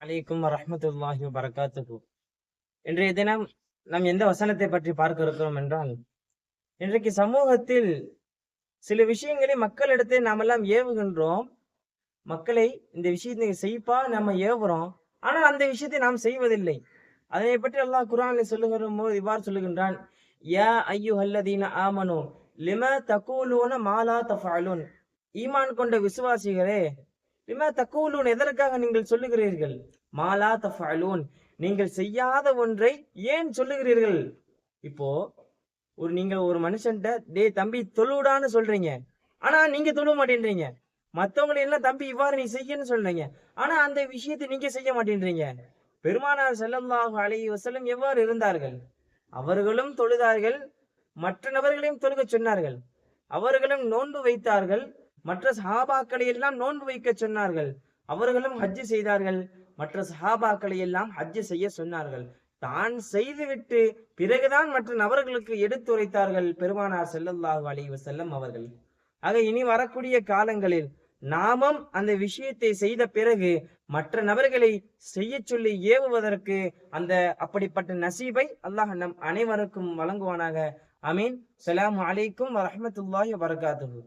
அலைக்கும் வரஹ்மத்துல்லாஹி வபரகாத்துஹு. இன்றைய தினம் நாம் எந்த வசனத்தை பற்றி பார்க்க இருக்கிறோம் என்றால், இன்றைக்கு சமூகத்தில் சில விஷயங்களை மக்களிடத்தை நாமெல்லாம் ஏவுகின்றோம். மக்களை இந்த விஷயத்தை செய்ப்பா நம்ம ஏவுறோம். ஆனால் அந்த விஷயத்தை நாம் செய்வதில்லை. அதனை பற்றி அல்லாஹ் குர்ஆனில் சொல்லுகிற போது இவ்வாறு சொல்லுகின்றான், யா அய்யுஹல்லதீன ஆமனு லிம தகூலூன மா லா தஃஅலூன். ஈமான் கொண்ட விசுவாசிகளே, லிம தகூலூன், எதற்காக நீங்கள் சொல்லுகிறீர்கள்? மா லா தஃஅலூன், நீங்கள் செய்யாத ஒன்றை ஏன் சொல்லுகிறீர்கள்? இப்போ நீங்க ஒரு மனுஷன்ட்ட, டேய் தம்பி தொழுடான்னு சொல்றீங்க, ஆனா நீங்க தொழுவ மாட்டேன்றீங்க. மத்தவங்களை எல்லாம் தம்பி இவ்வாறு நீ செய்யன்னு சொல்றீங்க, ஆனா அந்த விஷயத்தை நீங்க செய்ய மாட்டேன்றீங்க. பெருமானார் ஸல்லல்லாஹு அலைஹி வஸல்லம் எவ்வாறு இருந்தார்கள்? அவர்களும் தொழுதார்கள், மற்ற நபர்களையும் தொழுகச் சொன்னார்கள். அவர்களும் நோன்பு வைத்தார்கள், மற்ற சஹாபாக்களை எல்லாம் நோன்பு வைக்க சொன்னார்கள். அவர்களும் ஹஜ் செய்தார்கள், மற்ற சஹாபாக்களை எல்லாம் ஹஜ் செய்ய சொன்னார்கள். தான் செய்துவிட்டு பிறகுதான் மற்ற நபர்களுக்கு எடுத்துரைத்தார்கள் பெருமானார் ஸல்லல்லாஹு அலைஹி வஸல்லம் அவர்கள். ஆக இனி வரக்கூடிய காலங்களில் நாமும் அந்த விஷயத்தை செய்த பிறகு மற்ற நபர்களை செய்ய சொல்லி ஏவுவதற்கு அந்த அப்படிப்பட்ட நசீபை அல்லாஹ் நம் அனைவருக்கும் வழங்குவானாக. அமீன். ஸலாமு அலைக்கும் வரஹ்மத்துல்லாஹி வபரகாத்துஹு.